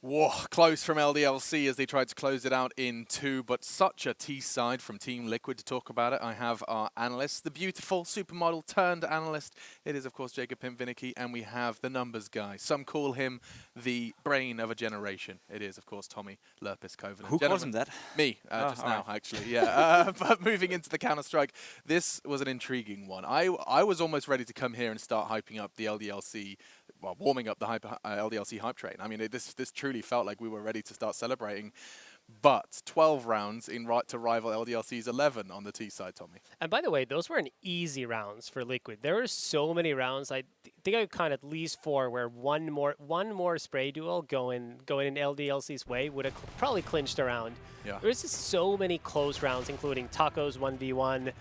Whoa, close from LDLC as they tried to close it out in 2, but such a T-side from Team Liquid to talk about it. I have our analyst, the beautiful supermodel turned analyst. It is, of course, Jacob Pimvinicki, and we have the numbers guy. Some call him the brain of a generation. It is, of course, Tommy Lerpis-Covenant. Who calls him that? Me, just now, right. Actually, yeah. But moving into the Counter-Strike, this was an intriguing one. I was almost ready to come here and start hyping up the LDLC, well, warming up the LDLC hype train. I mean, this truly felt like we were ready to start celebrating. But 12 rounds to rival LDLC's 11 on the T side, Tommy. And by the way, those weren't easy rounds for Liquid. There were so many rounds. I think I counted at least 4 where one more spray duel going in LDLC's way would have probably clinched a round. Yeah. There was just so many close rounds, including Tacos 1v1,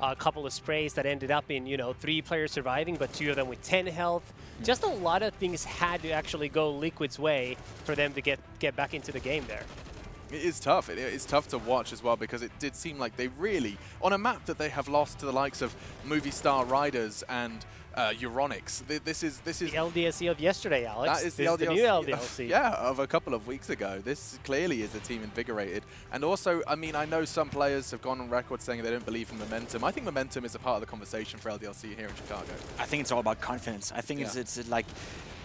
a couple of sprays that ended up in 3 players surviving, but 2 of them with 10 health. Just a lot of things had to actually go Liquid's way for them to get back into the game there. It is tough. It is tough to watch as well because it did seem like they really, on a map that they have lost to the likes of Movie Star Riders and Euronics. This is the LDLC of yesterday, Alex. That is the new LDLC. Yeah, of a couple of weeks ago. This clearly is a team invigorated. And also, I mean, I know some players have gone on record saying they don't believe in momentum. I think momentum is a part of the conversation for LDLC here in Chicago. I think it's all about confidence. I think it's like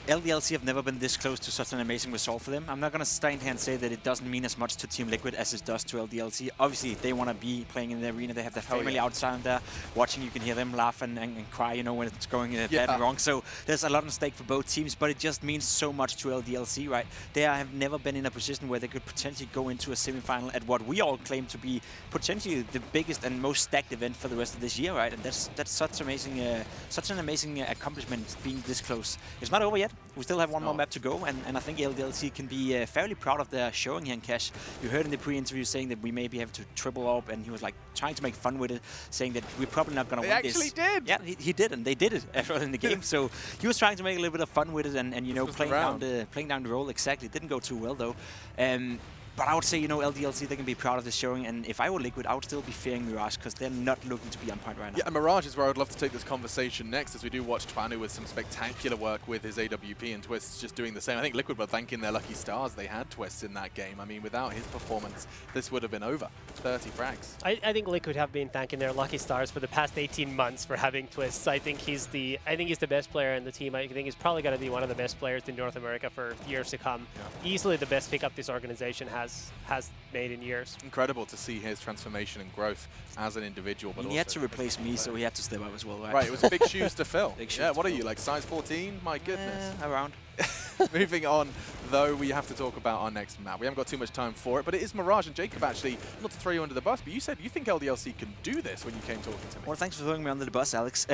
LDLC have never been this close to such an amazing result for them. I'm not going to stand here and say that it doesn't mean as much to Team Liquid as it does to LDLC. Obviously, they want to be playing in the arena. They have their family outside there watching. You can hear them laugh and cry, when it's going bad and wrong. So there's a lot at stake for both teams, but it just means so much to LDLC, right? They have never been in a position where they could potentially go into a semi-final at what we all claim to be potentially the biggest and most stacked event for the rest of this year, right? And that's such an amazing accomplishment being this close. It's not over yet. We still have one more map to go, and I think LDLC can be fairly proud of their showing here in Cash. You heard in the pre-interview saying that we maybe have to triple up, and he was like trying to make fun with it, saying that we're probably not going to win this. They actually did! Yeah, he did, and they did it after in the game. So he was trying to make a little bit of fun with it, and playing down the role. Exactly, it didn't go too well though. But I would say, LDLC, they can be proud of this showing. And if I were Liquid, I would still be fearing Mirage because they're not looking to be on point right now. Yeah, and Mirage is where I would love to take this conversation next, as we do watch Twanu with some spectacular work with his AWP and Twists just doing the same. I think Liquid were thanking their lucky stars they had Twists in that game. I mean, without his performance, this would have been over. 30 frags. I think Liquid have been thanking their lucky stars for the past 18 months for having Twists. I think he's the best player in the team. I think he's probably going to be one of the best players in North America for years to come. Yeah. Easily the best pickup this organization has made in years. Incredible to see his transformation and growth as an individual. But he had to replace me, so he had to step up as well, right? Right, it was big shoes to fill. Yeah, what are you, like size 14? My goodness. Around. Moving on, though, we have to talk about our next map. We haven't got too much time for it, but it is Mirage. And Jacob, actually, not to throw you under the bus, but you said you think LDLC can do this when you came talking to me. Well, thanks for throwing me under the bus, Alex.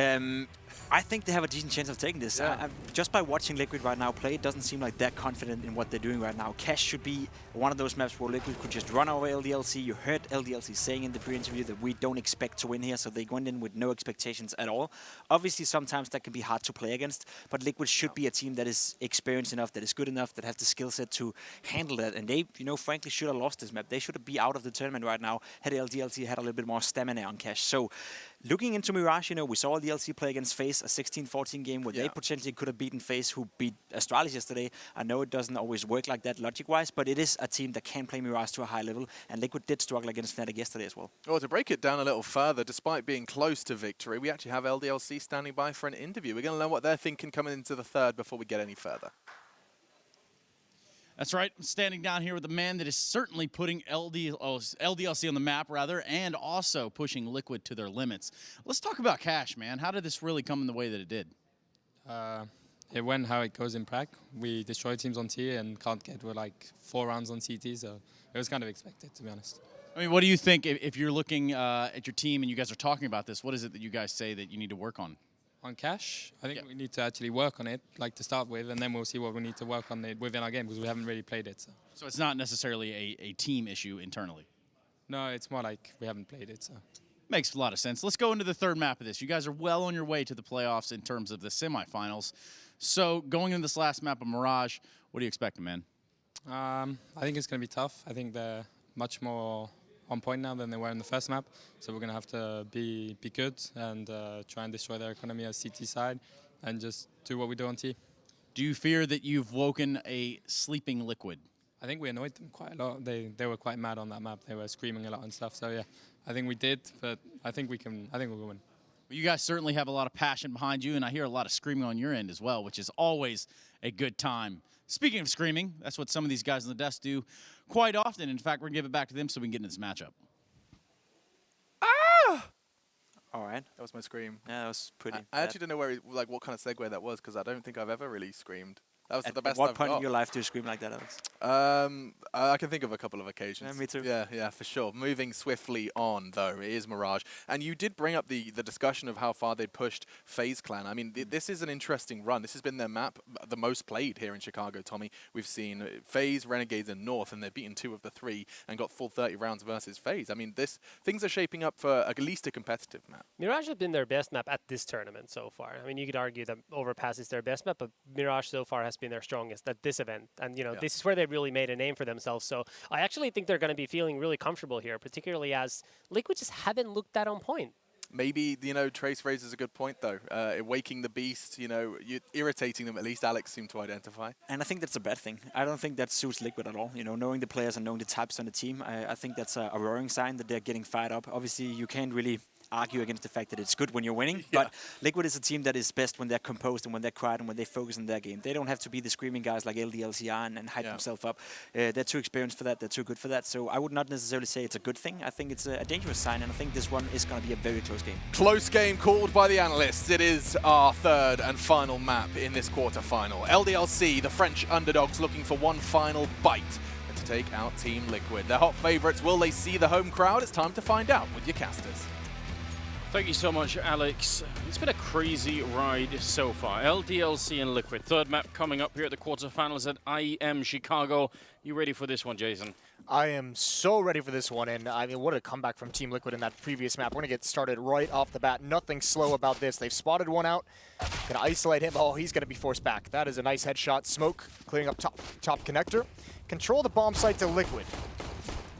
I think they have a decent chance of taking this. Yeah. Just by watching Liquid right now play, it doesn't seem like they're confident in what they're doing right now. Cash should be one of those maps where Liquid could just run over LDLC. You heard LDLC saying in the pre-interview that we don't expect to win here, so they went in with no expectations at all. Obviously, sometimes that can be hard to play against, but Liquid should be a team that is experienced enough, that is good enough, that has the skill set to handle that. And they, frankly, should have lost this map. They should be out of the tournament right now had LDLC had a little bit more stamina on Cash. So looking into Mirage, we saw LDLC play against FaZe, a 16-14 game where they potentially could have beaten FaZe, who beat Astralis yesterday. I know it doesn't always work like that logic-wise, but it is a team that can play Mirage to a high level, and Liquid did struggle against Fnatic yesterday as well. Well, to break it down a little further, despite being close to victory, we actually have LDLC standing by for an interview. We're going to learn what they're thinking coming into the third before we get any further. That's right. I'm standing down here with a man that is certainly putting LDLC on the map, rather, and also pushing Liquid to their limits. Let's talk about Cash, man. How did this really come in the way that it did? It went how it goes in Prague. We destroyed teams on T and can't get like 4 rounds on CT, so it was kind of expected, to be honest. I mean, what do you think if you're looking at your team and you guys are talking about this? What is it that you guys say that you need to work on? On Cash, I think we need to actually work on it, like to start with, and then we'll see what we need to work on it within our game, because we haven't really played it. So it's not necessarily a team issue internally? No, it's more like we haven't played it. So makes a lot of sense. Let's go into the third map of this. You guys are well on your way to the playoffs in terms of the semifinals. So going into this last map of Mirage, what are you expecting, man? I think it's going to be tough. I think they're much more on point now than they were in the first map. So we're going to have to be good and try and destroy their economy as CT side and just do what we do on T. Do you fear that you've woken a sleeping Liquid? I think we annoyed them quite a lot. They were quite mad on that map. They were screaming a lot and stuff. So yeah, I think we did, but I think we can. I think we'll win. Well, you guys certainly have a lot of passion behind you, and I hear a lot of screaming on your end as well, which is always a good time. Speaking of screaming, that's what some of these guys on the desk do quite often. In fact, we're going to give it back to them so we can get into this matchup. All right. That was my scream. Yeah, that was pretty. I actually don't know what kind of segue that was, because I don't think I've ever really screamed. That was At the best what I've point got. in your life do you scream like that, Alex? I can think of a couple of occasions. Yeah, me too. Yeah, for sure. Moving swiftly on, though, it is Mirage. And you did bring up the discussion of how far they'd pushed FaZe Clan. I mean, this is an interesting run. This has been their map, the most played here in Chicago, Tommy. We've seen FaZe, Renegades, and North, and they've beaten 2 of the 3 and got full 30 rounds versus FaZe. I mean, things are shaping up for at least a competitive map. Mirage has been their best map at this tournament so far. I mean, you could argue that Overpass is their best map, but Mirage so far has been their strongest at this event. And, you know, this is where they really made a name for themselves. So I actually think they're going to be feeling really comfortable here, particularly as Liquid just haven't looked that on point. Maybe, Trace raises a good point, though. Waking the beast, irritating them, at least Alex seemed to identify. And I think that's a bad thing. I don't think that suits Liquid at all. You know, knowing the players and knowing the types on the team, I think that's a worrying sign that they're getting fired up. Obviously, you can't really argue against the fact that it's good when you're winning, but Liquid is a team that is best when they're composed and when they're quiet and when they focus on their game. They don't have to be the screaming guys like LDLC are and hype themselves up. They're too experienced for that. They're too good for that. So I would not necessarily say it's a good thing. I think it's a dangerous sign, and I think this one is going to be a very close game. Close game called by the analysts. It is our third and final map in this quarterfinal. LDLC, the French underdogs, looking for one final bite to take out Team Liquid. They're hot favorites. Will they see the home crowd? It's time to find out with your casters. Thank you so much, Alex. It's been a crazy ride so far. LDLC and Liquid. Third map coming up here at the quarterfinals at IEM Chicago. You ready for this one, Jason? I am so ready for this one, and I mean, what a comeback from Team Liquid in that previous map. We're going to get started right off the bat. Nothing slow about this. They've spotted one out. Going to isolate him. Oh, he's going to be forced back. That is a nice headshot. Smoke clearing up top connector. Control the bomb site to Liquid.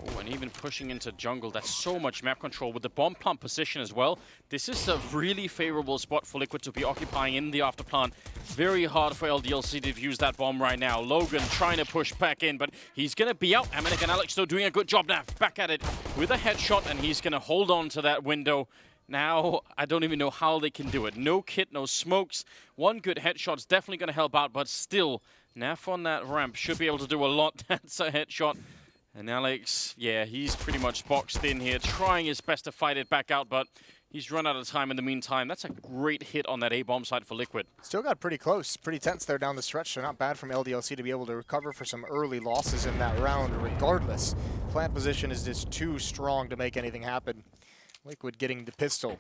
Oh, and even pushing into jungle. That's so much map control with the bomb plant position as well. This is a really favorable spot for Liquid to be occupying in the after plant. Very hard for LDLC to use that bomb right now. Logan trying to push back in, but he's going to be out. Amanek and Alex, though, doing a good job now. Back at it with a headshot, and he's going to hold on to that window. Now, I don't even know how they can do it. No kit, no smokes. One good headshot's definitely going to help out, but still, Naf on that ramp should be able to do a lot. That's a headshot. And Alex, yeah, he's pretty much boxed in here, trying his best to fight it back out, but he's run out of time in the meantime. That's a great hit on that A-bomb side for Liquid. Still got pretty close, pretty tense there down the stretch, so not bad from LDLC to be able to recover for some early losses in that round regardless. Plant position is just too strong to make anything happen. Liquid getting the pistol.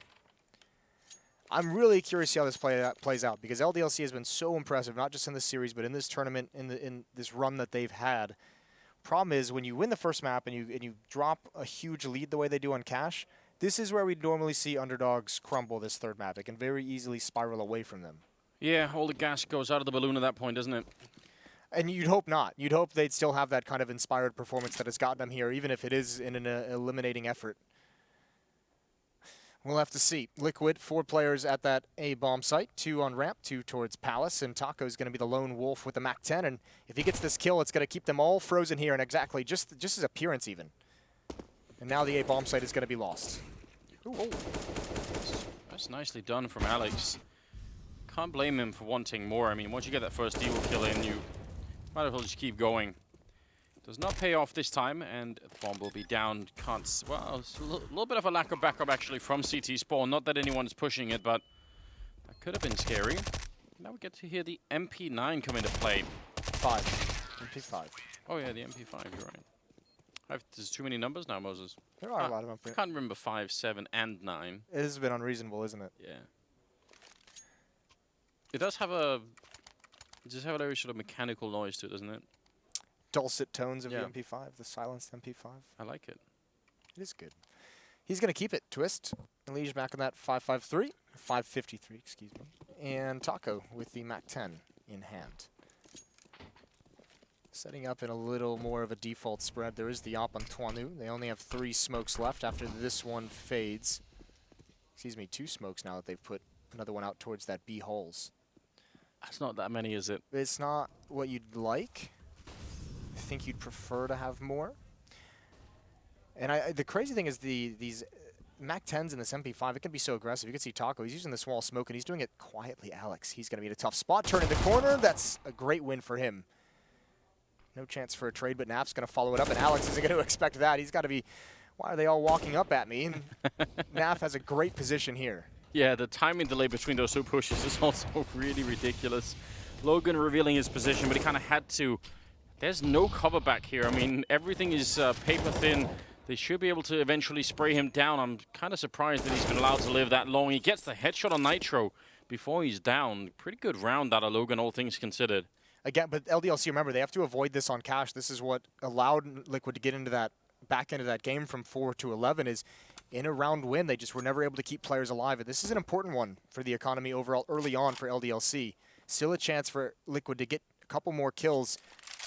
I'm really curious to see how this plays out, because LDLC has been so impressive, not just in this series, but in this tournament, in this run that they've had. Problem is, when you win the first map and you drop a huge lead the way they do on Cash, this is where we normally see underdogs crumble this third map. It can very easily spiral away from them. Yeah, all the gas goes out of the balloon at that point, doesn't it? And you'd hope not. You'd hope they'd still have that kind of inspired performance that has gotten them here, even if it is in an eliminating effort. We'll have to see. Liquid, 4 players at that A-bomb site, 2 on ramp, 2 towards Palace, and Taco's going to be the lone wolf with the MAC-10, and if he gets this kill, it's going to keep them all frozen here, and exactly just his appearance even. And now the A-bomb site is going to be lost. Ooh. That's nicely done from Alex. Can't blame him for wanting more. I mean, once you get that first Deagle kill in, you might as well just keep going. Does not pay off this time, and the bomb will be down. Well, it's a little bit of a lack of backup actually from CT Spawn. Not that anyone's pushing it, but that could have been scary. Now we get to hear the MP9 come into play. 5. MP5. Oh yeah, the MP5, you're right. There's too many numbers now, Moses. There are a lot of them. I can't remember 5, 7, and 9. It has been unreasonable, isn't it? Yeah. It does have a very sort of mechanical noise to it, doesn't it? Dulcet tones of the MP5, the silenced MP5. I like it. It is good. He's going to keep it. Twist. And Liege back on that 5.53. 5.53, excuse me. And Taco with the MAC-10 in hand. Setting up in a little more of a default spread. There is the op on Tuanu. They only have 3 smokes left after this one fades. Excuse me, 2 smokes now that they've put another one out towards that B holes. That's not that many, is it? It's not what you'd like. I think you'd prefer to have more. And the crazy thing is these Mac 10s in this MP5, it can be so aggressive. You can see Taco, he's using the small smoke, and he's doing it quietly. Alex, he's going to be in a tough spot. Turning the corner, that's a great win for him. No chance for a trade, but Naf's going to follow it up, and Alex isn't going to expect that. He's got to be, why are they all walking up at me? And Naf has a great position here. Yeah, the timing delay between those two pushes is also really ridiculous. Logan revealing his position, but he kind of had to. There's no cover back here. I mean, everything is paper thin. They should be able to eventually spray him down. I'm kind of surprised that he's been allowed to live that long. He gets the headshot on Nitro before he's down. Pretty good round out of Logan, all things considered. Again, but LDLC, remember, they have to avoid this on cash. This is what allowed Liquid to get into that back end of that game from 4 to 11 is in a round win. They just were never able to keep players alive. And this is an important one for the economy overall early on for LDLC. Still a chance for Liquid to get a couple more kills,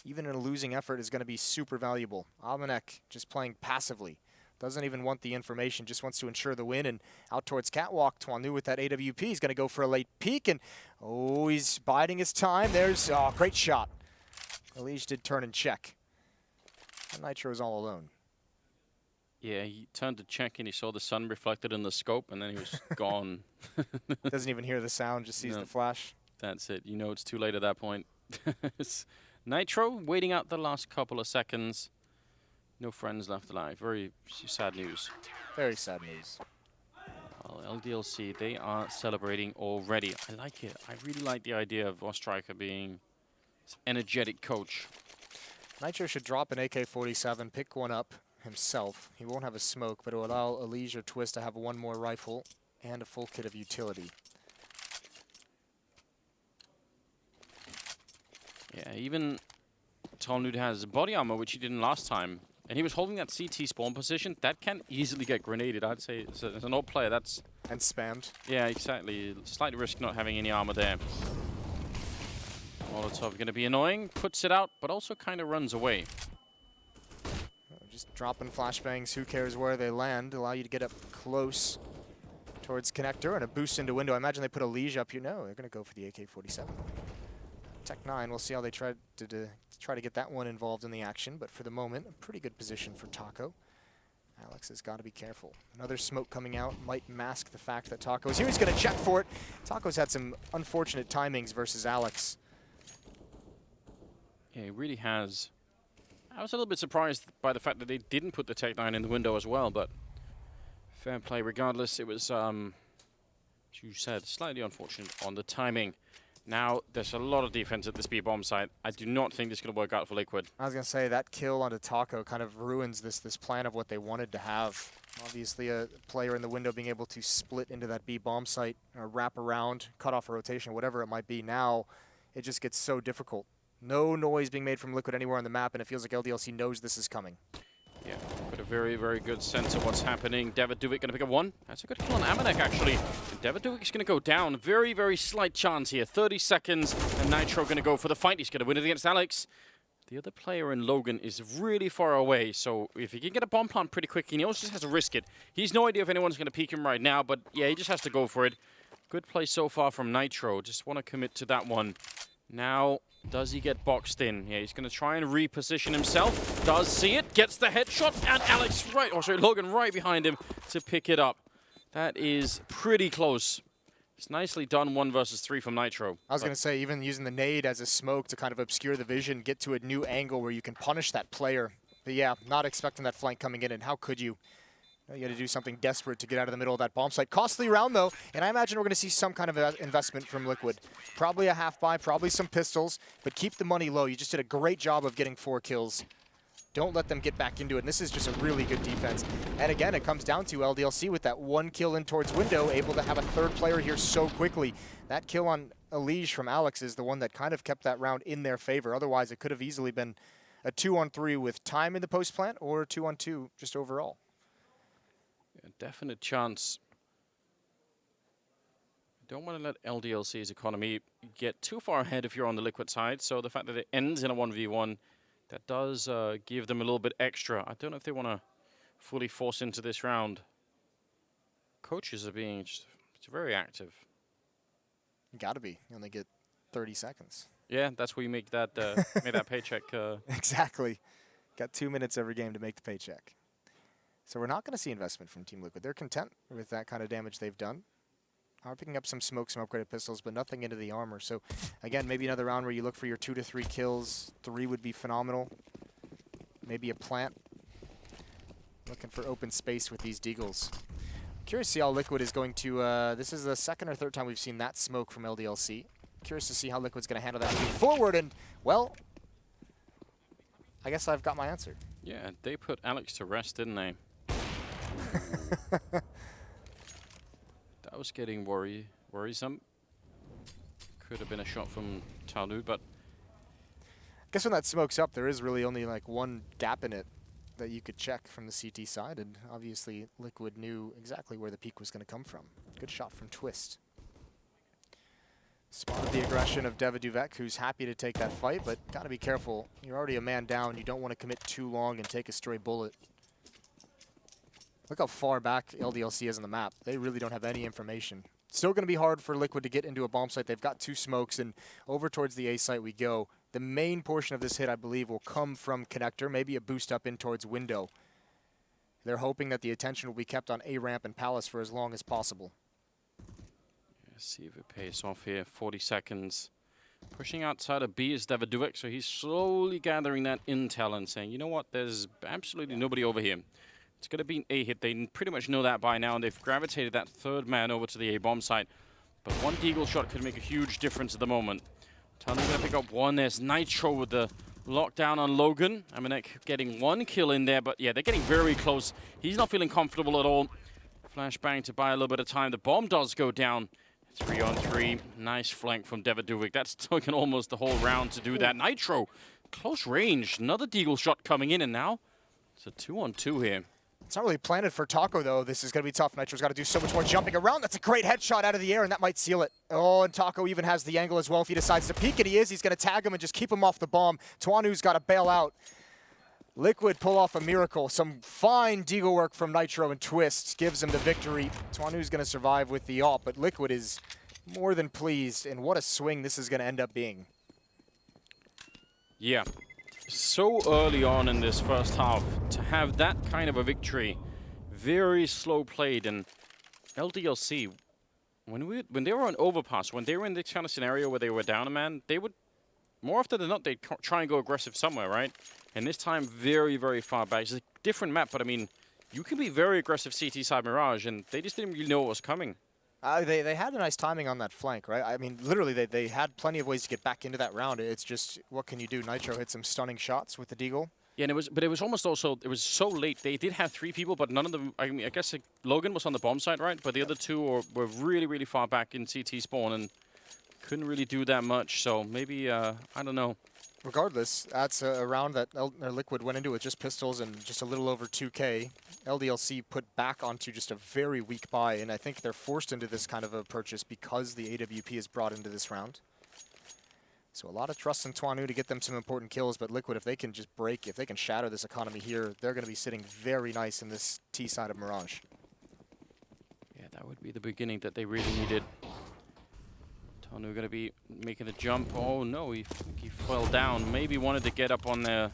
even in a losing effort, is going to be super valuable. Almanek just playing passively. Doesn't even want the information, just wants to ensure the win. And out towards Catwalk, Twanu with that AWP. He's going to go for a late peek, and oh, he's biding his time. There's, oh, great shot. Elige did turn and check. And Nitro's all alone. Yeah, he turned to check and he saw the sun reflected in the scope, and then he was gone. Doesn't even hear the sound, just sees No. the flash. That's it. You know it's too late at that point. Nitro waiting out the last couple of seconds. No friends left alive. Very sad news. Very sad news. Well, LDLC, they are celebrating already. I like it. I really like the idea of Ostriker being this energetic coach. Nitro should drop an AK-47, pick one up himself. He won't have a smoke, but it will allow Elige or Twist to have one more rifle and a full kit of utility. Yeah, even Tolnud has body armor, which he didn't last time. And he was holding that CT spawn position. That can easily get grenaded. I'd say as an old player, that's... And spammed. Yeah, exactly. Slight risk not having any armor there. Molotov going to be annoying. Puts it out, but also kind of runs away. Just dropping flashbangs, who cares where they land, allow you to get up close towards connector and a boost into window. I imagine they put a Liege up here. No, they're going to go for the AK-47. Tech 9, we'll see how they try to get that one involved in the action, but for the moment, a pretty good position for Taco. Alex has got to be careful. Another smoke coming out might mask the fact that Taco's here. He's going to check for it. Taco's had some unfortunate timings versus Alex. Yeah, he really has. I was a little bit surprised by the fact that they didn't put the Tech 9 in the window as well, but fair play regardless. It was, as you said, slightly unfortunate on the timing. Now, there's a lot of defense at this B-bomb site. I do not think this is going to work out for Liquid. I was going to say, that kill onto Taco kind of ruins this plan of what they wanted to have. Obviously, a player in the window being able to split into that B-bomb site, or wrap around, cut off a rotation, whatever it might be. Now, it just gets so difficult. No noise being made from Liquid anywhere on the map, and it feels like LDLC knows this is coming. Yeah, got a very, very good sense of what's happening. Daviduvik going to pick up one. That's a good kill on Amanek, actually. Daviduvik is going to go down. Very, very slight chance here. 30 seconds, and Nitro going to go for the fight. He's going to win it against Alex. The other player in Logan is really far away, so if he can get a bomb plant pretty quick, he also just has to risk it. He's no idea if anyone's going to peek him right now, but yeah, he just has to go for it. Good play so far from Nitro. Just want to commit to that one. Now, does he get boxed in? Yeah, he's going to try and reposition himself. Does see it, gets the headshot, and Alex right, or sorry, Logan right behind him to pick it up. That is pretty close. It's nicely done, 1 versus 3 from Nitro. I was going to say, even using the nade as a smoke to kind of obscure the vision, get to a new angle where you can punish that player. But yeah, not expecting that flank coming in, and how could you? You had to do something desperate to get out of the middle of that bomb site. Costly round, though, and I imagine we're going to see some kind of investment from Liquid. Probably a half-buy, probably some pistols, but keep the money low. You just did a great job of getting 4 kills. Don't let them get back into it, and this is just a really good defense. And again, it comes down to LDLC with that 1 kill in towards window, able to have a 3rd player here so quickly. That kill on Elige from Alex is the one that kind of kept that round in their favor. Otherwise, it could have easily been a 2-on-3 with time in the post plant, or a 2-on-2 just overall. A definite chance. Don't want to let LDLC's economy get too far ahead if you're on the Liquid side. So the fact that it ends in a 1v1, that does give them a little bit extra. I don't know if they want to fully force into this round. Coaches are being just very active. Got to be. You only get 30 seconds. Yeah, that's where you make that make that paycheck. Exactly. Got 2 minutes every game to make the paycheck. So we're not going to see investment from Team Liquid. They're content with that kind of damage they've done. Are picking up some smoke, some upgraded pistols, but nothing into the armor. So again, maybe another round where you look for your 2 to 3 kills. 3 would be phenomenal. Maybe a plant. Looking for open space with these deagles. Curious to see how Liquid is going to, this is the second or third time we've seen that smoke from LDLC. Curious to see how Liquid's going to handle that moving forward, and, well, I guess I've got my answer. Yeah, they put Alex to rest, didn't they? That was getting worrisome. Could have been a shot from Talu, but... I guess when that smoke's up, there is really only like one gap in it that you could check from the CT side, and obviously Liquid knew exactly where the peak was going to come from. Good shot from Twist. Spotted the aggression of Devaduvek, who's happy to take that fight, but got to be careful. You're already a man down. You don't want to commit too long and take a stray bullet. Look how far back LDLC is on the map. They really don't have any information. Still going to be hard for Liquid to get into a bomb site. They've got 2 smokes, and over towards the A site we go. The main portion of this hit, I believe, will come from Connector, maybe a boost up in towards Window. They're hoping that the attention will be kept on A ramp and Palace for as long as possible. See if it pays off here. 40 seconds. Pushing outside of B is Devaduvek, so he's slowly gathering that intel and saying, you know what, there's absolutely nobody over here. It's going to be an A hit. They pretty much know that by now, and they've gravitated that 3rd man over to the A bomb site. But one deagle shot could make a huge difference at the moment. Talu's going to pick up 1. There's Nitro with the lockdown on Logan. Amanek getting 1 kill in there, but yeah, they're getting very close. He's not feeling comfortable at all. Flashbang to buy a little bit of time. The bomb does go down. 3 on 3. Nice flank from Devaduvek. That's taken almost the whole round to do that. Nitro, close range. Another deagle shot coming in, and now it's a 2 on 2 here. It's not really planted for Taco, though. This is going to be tough. Nitro's got to do so much more jumping around. That's a great headshot out of the air, and that might seal it. Oh, and Taco even has the angle as well if he decides to peek, and he is. He's going to tag him and just keep him off the bomb. Tuanu's got to bail out. Liquid pull off a miracle. Some fine deagle work from Nitro, and Twist gives him the victory. Tuanu's going to survive with the AWP, but Liquid is more than pleased, and what a swing this is going to end up being. Yeah. So early on in this first half to have that kind of a victory, very slow played, and LDLC, when they were on overpass, when they were in this kind of scenario where they were down a man, they would, more often than not, they'd try and go aggressive somewhere, right? And this time, very, very far back. It's a different map, but I mean, you can be very aggressive CT side Mirage, and they just didn't really know what was coming. They had a nice timing on that flank, right? I mean, literally, they had plenty of ways to get back into that round. It's just, what can you do? Nitro hit some stunning shots with the deagle. Yeah, and it was almost also, it was so late. They did have 3 people, but none of them, I mean, I guess Logan was on the bomb site, right? But the other 2 were really, really far back in CT spawn and couldn't really do that much. So maybe, I don't know. Regardless, that's a round that Liquid went into with just pistols and just a little over 2K. LDLC put back onto just a very weak buy, and I think they're forced into this kind of a purchase because the AWP is brought into this round. So a lot of trust in Tuanu to get them some important kills, but Liquid, if they can just break, if they can shatter this economy here, they're going to be sitting very nice in this T side of Mirage. Yeah, that would be the beginning that they really needed. Tuanu going to be making a jump. Oh no, he fell down. Maybe wanted to get up on the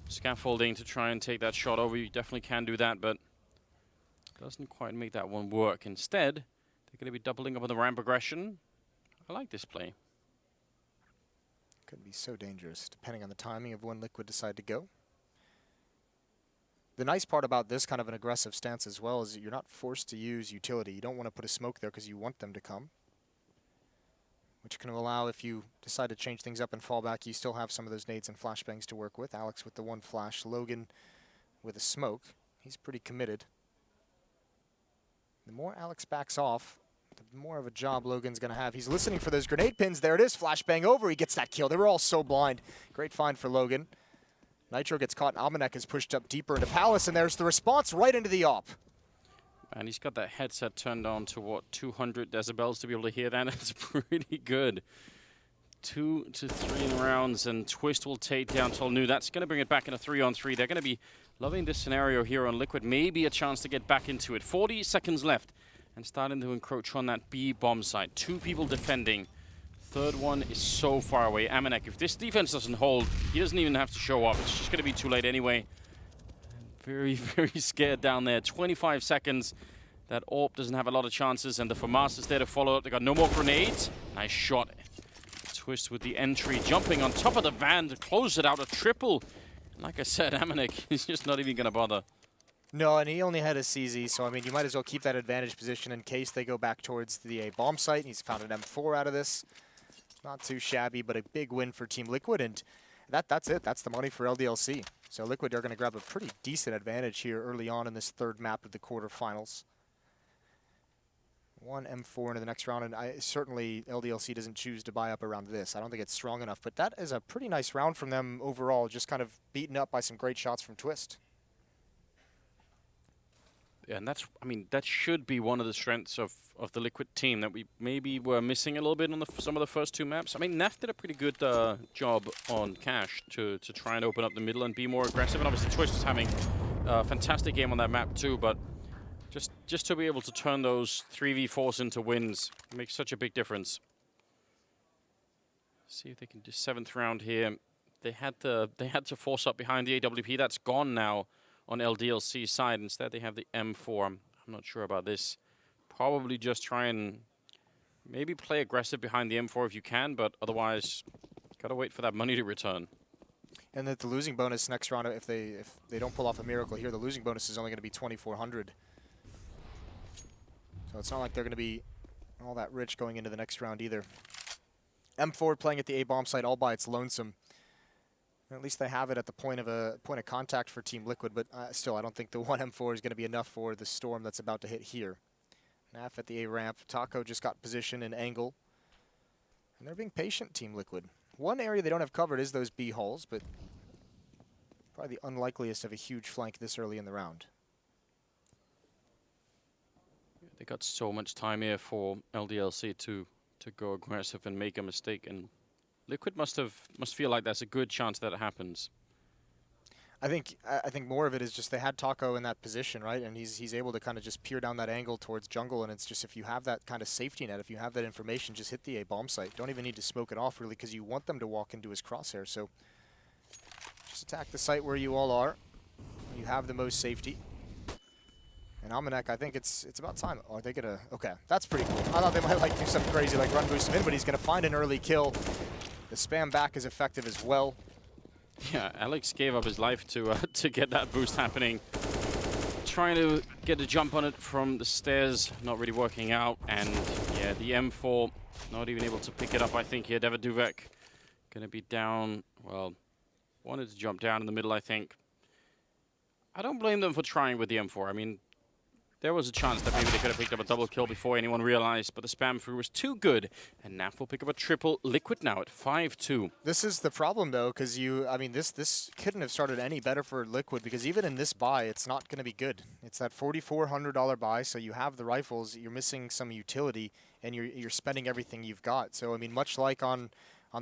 scaffolding to try and take that shot over. You definitely can do that, but doesn't quite make that one work. Instead, they're going to be doubling up on the ramp aggression. I like this play. Could be so dangerous, depending on the timing of when Liquid decide to go. The nice part about this kind of an aggressive stance as well is that you're not forced to use utility. You don't want to put a smoke there because you want them to come, which can allow, if you decide to change things up and fall back, you still have some of those nades and flashbangs to work with. Alex with the 1 flash, Logan with a smoke. He's pretty committed. The more Alex backs off, the more of a job Logan's going to have. He's listening for those grenade pins. There it is, flashbang over. He gets that kill. They were all so blind. Great find for Logan. Nitro gets caught. Almanac is pushed up deeper into Palace, and there's the response right into the AWP. And he's got that headset turned on to, what, 200 decibels to be able to hear that. It's pretty good. 2 to 3 rounds, and Twist will take down Tolnu. That's going to bring it back in a 3-on-3. They're going to be loving this scenario here on Liquid. Maybe a chance to get back into it. 40 seconds left, and starting to encroach on that B bomb site. 2 people defending. third one is so far away. Amanek, if this defense doesn't hold, he doesn't even have to show up. It's just going to be too late anyway. Very, very scared down there. 25 seconds. That AWP doesn't have a lot of chances, and the FAMAS is there to follow up. They got no more grenades. Nice shot. Twist with the entry, jumping on top of the van to close it out. A triple. Like I said, Amanek is just not even going to bother. No, and he only had a CZ, so I mean, you might as well keep that advantage position in case they go back towards the A bomb site. He's found an M4 out of this. Not too shabby, but a big win for Team Liquid, and that's it. That's the money for LDLC. So Liquid are going to grab a pretty decent advantage here early on in this third map of the quarterfinals. One M4 into the next round, and certainly LDLC doesn't choose to buy up around this. I don't think it's strong enough, but that is a pretty nice round from them overall, just kind of beaten up by some great shots from Twist. Yeah, and that's, I mean, that should be one of the strengths of the Liquid team that we maybe were missing a little bit on some of the first two maps. I mean, Naf did a pretty good job on Cash to try and open up the middle and be more aggressive. And obviously Twist was having a fantastic game on that map too, but just to be able to turn those 3v4s into wins makes such a big difference. See if they can do 7th round here. They had to force up behind the AWP. That's gone now on LDLC side. Instead, they have the M4. I'm not sure about this. Probably just try and maybe play aggressive behind the M4 if you can, but otherwise, gotta wait for that money to return. And that the losing bonus next round, if they don't pull off a miracle here, the losing bonus is only going to be 2,400. So it's not like they're going to be all that rich going into the next round either. M4 playing at the A bomb site all by its lonesome. At least they have it at the point of contact for Team Liquid, but still, I don't think the one M4 is going to be enough for the storm that's about to hit here. Naf at the A ramp. Taco just got position and angle. And they're being patient, Team Liquid. One area they don't have covered is those B hulls, but probably the unlikeliest of a huge flank this early in the round. They got so much time here for LDLC to go aggressive and make a mistake, and Liquid must feel like there's a good chance that it happens. I think more of it is just they had Taco in that position, right? And he's able to kind of just peer down that angle towards jungle, and it's just if you have that kind of safety net, if you have that information, just hit the A bomb site. Don't even need to smoke it off really, because you want them to walk into his crosshair. So just attack the site where you all are. You have the most safety. And Amanek, I think it's about time. Oh, are they gonna? Okay, that's pretty cool. I thought they might like do something crazy like run boost him in, but he's gonna find an early kill. The spam back is effective as well. Yeah, Alex gave up his life to get that boost happening. Trying to get a jump on it from the stairs, not really working out. And yeah, the M4 not even able to pick it up, I think here. Devaduvek gonna be down. Well, wanted to jump down in the middle, I think. I don't blame them for trying with the M4. I mean, there was a chance that maybe they could have picked up a double kill before anyone realized, but the spam through was too good. And Naf will pick up a triple. Liquid now at 5-2. This is the problem, though, because I mean, this couldn't have started any better for Liquid, because even in this buy, it's not going to be good. It's that $4,400 buy, so you have the rifles, you're missing some utility, and you're spending everything you've got. So, I mean, much like on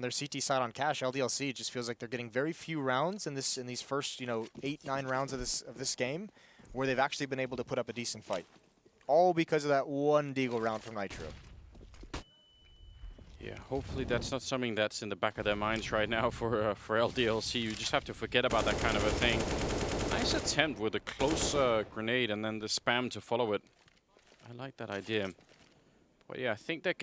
their CT side on Cash, LDLC, it just feels like they're getting very few rounds in these first, 8-9 rounds of this game, where they've actually been able to put up a decent fight. All because of that one Deagle round from Nitro. Yeah, hopefully that's not something that's in the back of their minds right now for LDLC. You just have to forget about that kind of a thing. Nice attempt with a close grenade and then the spam to follow it. I like that idea. But yeah, I think they're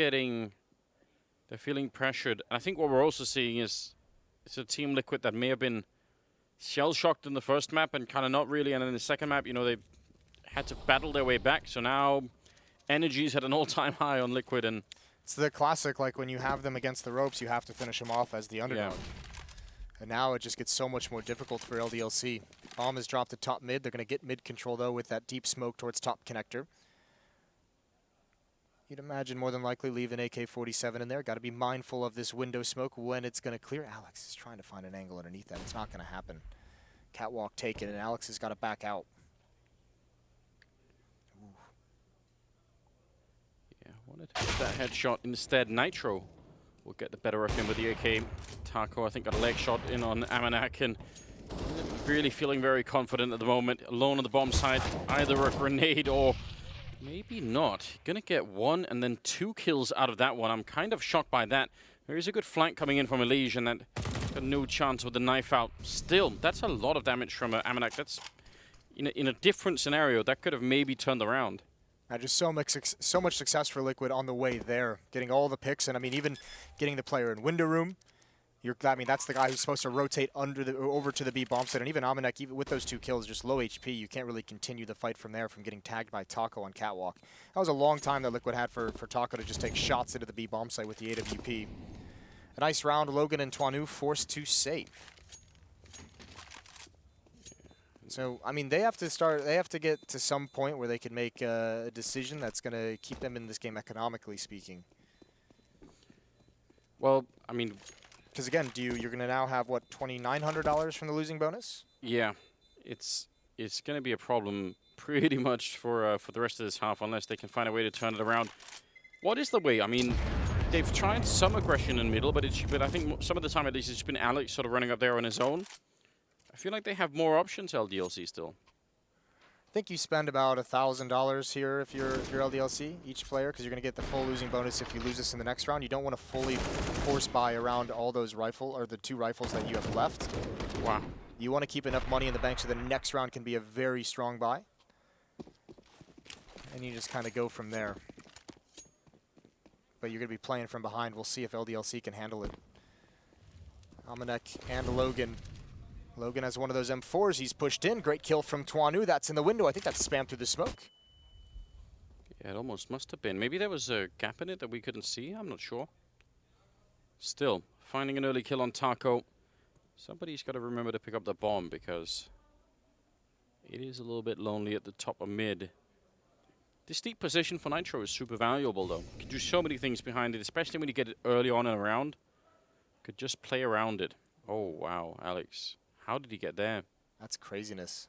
feeling pressured. I think what we're also seeing is it's a Team Liquid that may have been shell-shocked in the first map and kind of not really, and in the second map, they had to battle their way back. So now energy's at an all-time high on Liquid, and it's the classic, like when you have them against the ropes, you have to finish them off as the underdog. Yeah. And now it just gets so much more difficult for LDLC. Bomb has dropped to top mid. They're going to get mid control, though, with that deep smoke towards top connector. You'd imagine more than likely leave an AK-47 in there. Got to be mindful of this window smoke when it's going to clear. Alex is trying to find an angle underneath that. It's not going to happen. Catwalk taken, and Alex has got to back out. Ooh. Yeah, wanted to hit that headshot instead. Nitro will get the better of him with the AK. Taco, I think, got a leg shot in on Amanek, and really feeling very confident at the moment. Alone on the bomb side, either a grenade or maybe not. Gonna get one and then 2 kills out of that one. I'm kind of shocked by that. There is a good flank coming in from Elige, and that got no chance with the knife out. Still, that's a lot of damage from Amanek. That's in a different scenario that could have maybe turned around. Just so much success for Liquid on the way there, getting all the picks, and I mean even getting the player in window room. I mean that's the guy who's supposed to rotate over to the B bomb site, and even Amanek, even with those 2 kills, just low HP, you can't really continue the fight from there from getting tagged by Taco on catwalk. That was a long time that Liquid had for Taco to just take shots into the B bomb site with the AWP. A nice round, Logan and Twanu forced to save. So, I mean, they have to get to some point where they can make a decision that's going to keep them in this game economically speaking. Well, I mean... Because again, you're going to now have, what, $2,900 from the losing bonus? Yeah, it's going to be a problem pretty much for the rest of this half unless they can find a way to turn it around. What is the way? I mean, they've tried some aggression in middle, but I think some of the time at least it's been Alex sort of running up there on his own. I feel like they have more options, LDLC, still. I think you spend about $1,000 here if you're LDLC, each player, because you're going to get the full losing bonus if you lose this in the next round. You don't want to fully force buy around all those the 2 rifles that you have left. Wow. You want to keep enough money in the bank so the next round can be a very strong buy. And you just kind of go from there. But you're going to be playing from behind. We'll see if LDLC can handle it. Amanek and Logan. Logan has one of those M4s. He's pushed in. Great kill from Twanu. That's in the window. I think that's spammed through the smoke. Yeah, it almost must have been. Maybe there was a gap in it that we couldn't see. I'm not sure. Still, finding an early kill on Taco. Somebody's got to remember to pick up the bomb because it is a little bit lonely at the top of mid. This deep position for Nitro is super valuable, though. You can do so many things behind it, especially when you get it early on and around. Could just play around it. Oh, wow, Alex. How did he get there? That's craziness.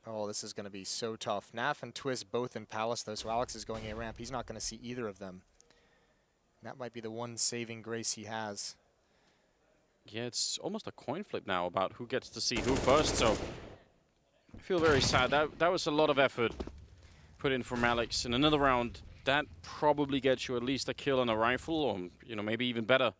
Oh, this is going to be so tough. Naf and Twist both in Palace, though, so Alex is going A ramp. He's not going to see either of them. That might be the one saving grace he has. Yeah, it's almost a coin flip now about who gets to see who first, so I feel very sad. That was a lot of effort put in from Alex. In another round, that probably gets you at least a kill on a rifle, or maybe even better.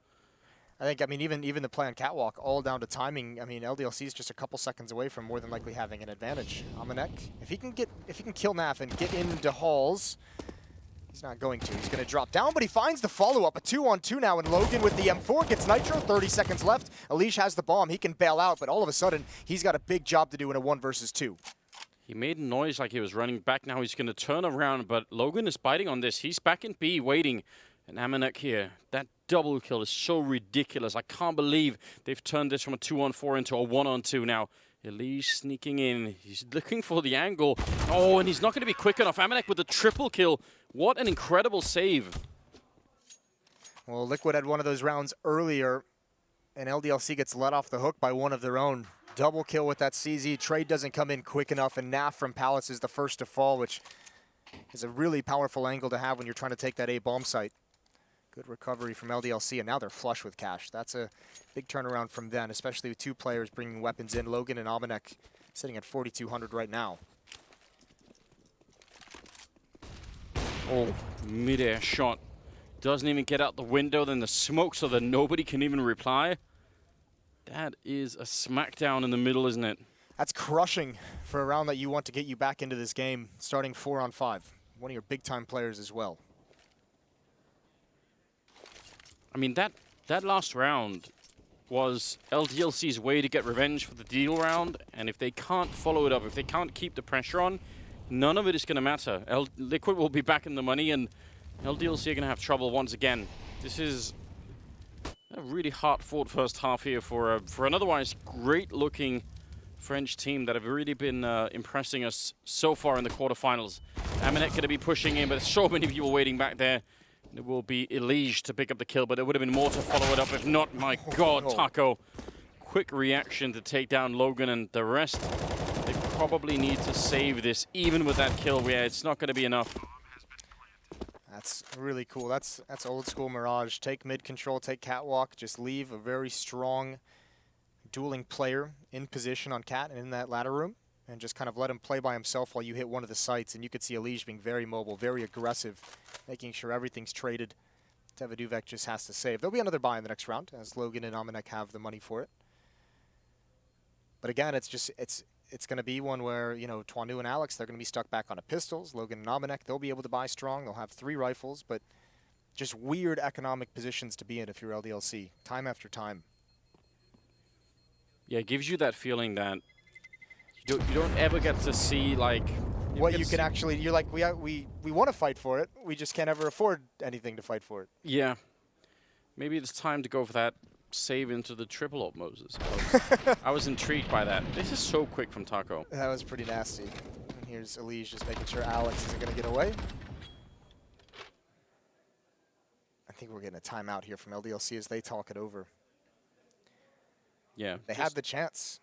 I mean, even the play on catwalk, all down to timing. I mean, LDLC is just a couple seconds away from more than likely having an advantage. Amanek, if he can kill Naf and get into halls, he's not going to. He's going to drop down, but he finds the follow-up. A 2-on-2 now, and Logan with the M4 gets Nitro. 30 seconds left. Elige has the bomb. He can bail out, but all of a sudden, he's got a big job to do in a 1 versus 2. He made noise like he was running back. Now he's going to turn around, but Logan is biting on this. He's back in B, waiting. And Amanek here, that double kill is so ridiculous. I can't believe they've turned this from a 2-on-4 into a 1-on-2 now. Elige sneaking in. He's looking for the angle. Oh, and he's not going to be quick enough. Amanek with the triple kill. What an incredible save. Well, Liquid had one of those rounds earlier, and LDLC gets let off the hook by one of their own. Double kill with that CZ. Trade doesn't come in quick enough, and Naf from Palace is the first to fall, which is a really powerful angle to have when you're trying to take that A bomb site. Good recovery from LDLC, and now they're flush with cash. That's a big turnaround from them, especially with 2 players bringing weapons in. Logan and Amanek sitting at 4,200 right now. Oh, mid-air shot. Doesn't even get out the window, then the smoke so that nobody can even reply. That is a smackdown in the middle, isn't it? That's crushing for a round that you want to get you back into this game, starting 4-on-5. One of your big-time players as well. I mean, that last round was LDLC's way to get revenge for the deal round, and if they can't follow it up, if they can't keep the pressure on, none of it is going to matter. Liquid will be back in the money, and LDLC are going to have trouble once again. This is a really hard-fought first half here for an otherwise great-looking French team that have really been impressing us so far in the quarterfinals. Amanek going to be pushing in, but there's so many people waiting back there. It will be Elige to pick up the kill, but there would have been more to follow it up. If not, my God, Taco. Quick reaction to take down Logan, and the rest, they probably need to save this, even with that kill. Yeah, it's not going to be enough. That's really cool. That's old school Mirage. Take mid control, take catwalk, just leave a very strong dueling player in position on cat and in that ladder room, and just kind of let him play by himself while you hit one of the sites. And you could see Elige being very mobile, very aggressive, making sure everything's traded Daviduvek just has to save. There'll be another buy in the next round, as Logan and Amanek have the money for it. But again, it's going to be one where, you know, Twanu and Alex, they're going to be stuck back on a pistols. Logan and Amanek, they'll be able to buy strong. They'll have 3 rifles, but just weird economic positions to be in if you're LDLC, time after time. Yeah, it gives you that feeling that you don't ever get to see, like... What you can actually, you're like, we want to fight for it. We just can't ever afford anything to fight for it. Yeah. Maybe it's time to go for that save into the triple op, Moses. I was intrigued by that. This is so quick from Taco. That was pretty nasty. And here's Elise just making sure Alex isn't going to get away. I think we're getting a timeout here from LDLC as they talk it over. Yeah. They had the chance,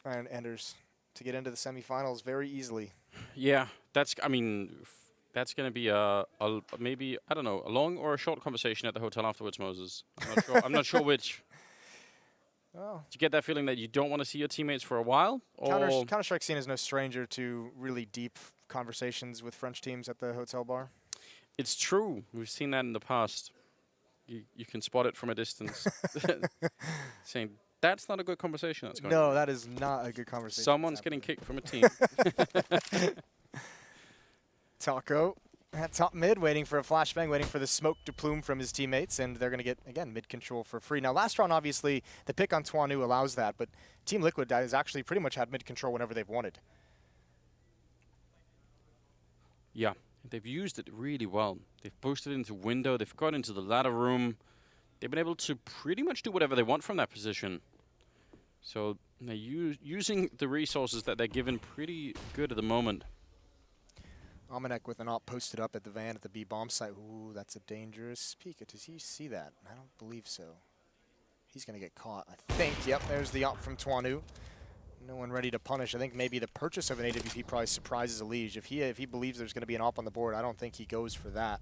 Anders, to get into the semifinals very easily. Yeah, that's, I mean, that's going to be maybe, I don't know, a long or a short conversation at the hotel afterwards, Moses. I'm not sure, I'm not sure which. Oh. Do you get that feeling that you don't want to see your teammates for a while? Or Counter-Strike scene is no stranger to really deep conversations with French teams at the hotel bar. It's true. We've seen that in the past. You can spot it from a distance. Saying, that's not a good conversation that's going on. No, that is not a good conversation. Someone's getting kicked from a team. Taco at top mid, waiting for a flashbang, waiting for the smoke to plume from his teammates, and they're going to get, again, mid control for free. Now, last round, obviously, the pick on Twanu allows that, but Team Liquid has actually pretty much had mid control whenever they've wanted. Yeah, they've used it really well. They've boosted into window, they've got into the ladder room. They've been able to pretty much do whatever they want from that position. So they're using the resources that they're given pretty good at the moment. Amanek with an op posted up at the van at the B bomb site. Ooh, that's a dangerous peek. Does he see that? I don't believe so. He's going to get caught, I think. Yep, there's the op from Twanu. No one ready to punish. I think maybe the purchase of an AWP probably surprises Elige. If he believes there's going to be an op on the board, I don't think he goes for that.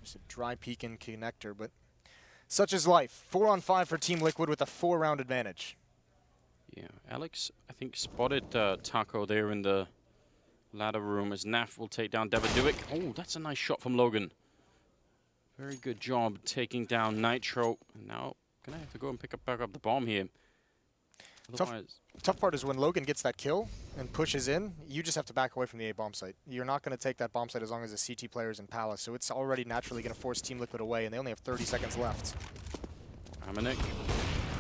Just a dry peek in connector, but such is life. 4-on-5 for Team Liquid with a 4-round advantage. Yeah, Alex, I think, spotted Taco there in the ladder room as Naf will take down Daviduvek. Oh, that's a nice shot from Logan. Very good job taking down Nitro. And now, gonna have to go and back up the bomb here. Tough part is when Logan gets that kill and pushes in, you just have to back away from the A bomb site. You're not going to take that bomb site as long as the CT player is in Palace, so it's already naturally going to force Team Liquid away, and they only have 30 seconds left. Amanek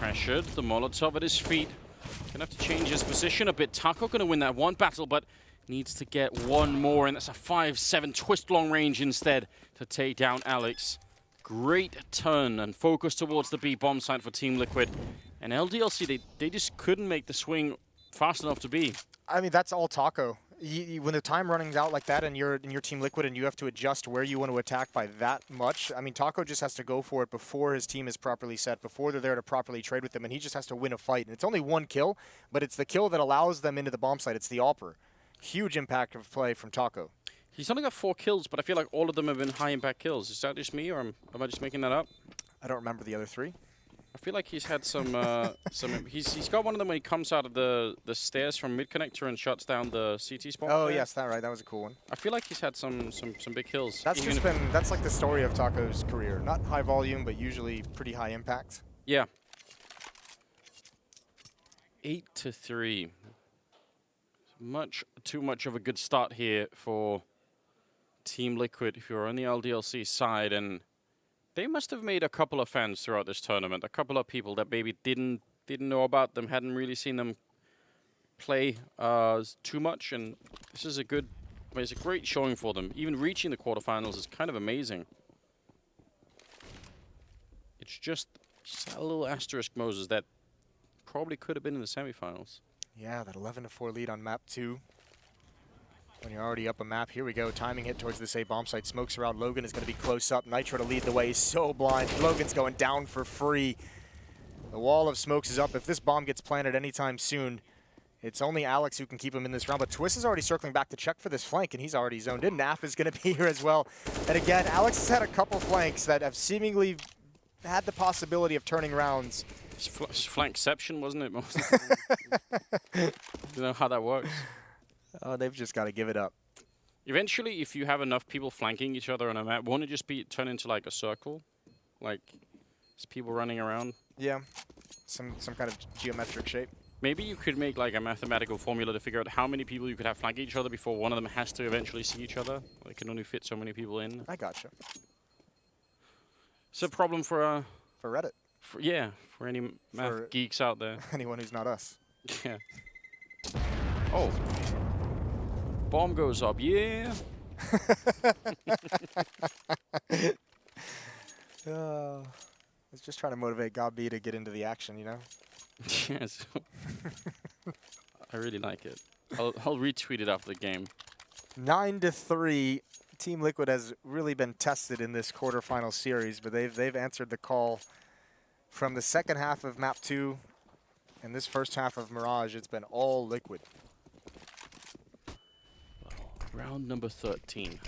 pressured, the Molotov at his feet. Gonna have to change his position a bit. Taco gonna win that one battle, but needs to get one more, and that's a 5-7 twist long range instead to take down Alex. Great turn and focus towards the B bomb site for Team Liquid. And LDLC, they just couldn't make the swing fast enough to be. I mean, that's all Taco. When the time running's out like that and you're in your Team Liquid and you have to adjust where you want to attack by that much, I mean, Taco just has to go for it before his team is properly set, before they're there to properly trade with them, and he just has to win a fight. And it's only one kill, but it's the kill that allows them into the bomb site. It's the AWPer. Huge impact of play from Taco. He's only got 4 kills, but I feel like all of them have been high-impact kills. Is that just me, or am I just making that up? I don't remember the other 3. I feel like he's had some, he's got one of them when he comes out of the stairs from mid-connector and shuts down the CT spot. Oh, yes, that right. That was a cool one. I feel like he's had some big kills. That's just been, that's like the story of Taco's career. Not high volume, but usually pretty high impact. Yeah. 8-3. Too much of a good start here for Team Liquid if you're on the LDLC side, and they must have made a couple of fans throughout this tournament, a couple of people that maybe didn't know about them, hadn't really seen them play too much, and this is it's a great showing for them. Even reaching the quarterfinals is kind of amazing. It's just a little asterisk, Moses, that probably could have been in the semifinals. Yeah, that 11-4 lead on map 2. When you're already up a map, here we go. Timing hit towards this A bomb site. Smokes around. Logan is going to be close up. Nitro to lead the way. He's so blind. Logan's going down for free. The wall of smokes is up. If this bomb gets planted anytime soon, it's only Alex who can keep him in this round. But Twist is already circling back to check for this flank, and he's already zoned in. Naf is going to be here as well. And again, Alex has had a couple flanks that have seemingly had the possibility of turning rounds. Flankception, wasn't it? You know how that works. Oh, they've just got to give it up. Eventually, if you have enough people flanking each other on a map, won't it just be turn into like a circle? Like, there's people running around? Yeah, some kind of geometric shape. Maybe you could make like a mathematical formula to figure out how many people you could have flanking each other before one of them has to eventually see each other. They can only fit so many people in. I gotcha. It's a problem for Reddit. For any math geeks out there. Anyone who's not us. Yeah. Oh. Bomb goes up, yeah. I was just trying to motivate Gabi to get into the action, you know? Yes. I really like it. I'll retweet it after the game. 9-3. Team Liquid has really been tested in this quarterfinal series, but they've answered the call from the second half of map 2 and this first half of Mirage. It's been all Liquid. Round number 13.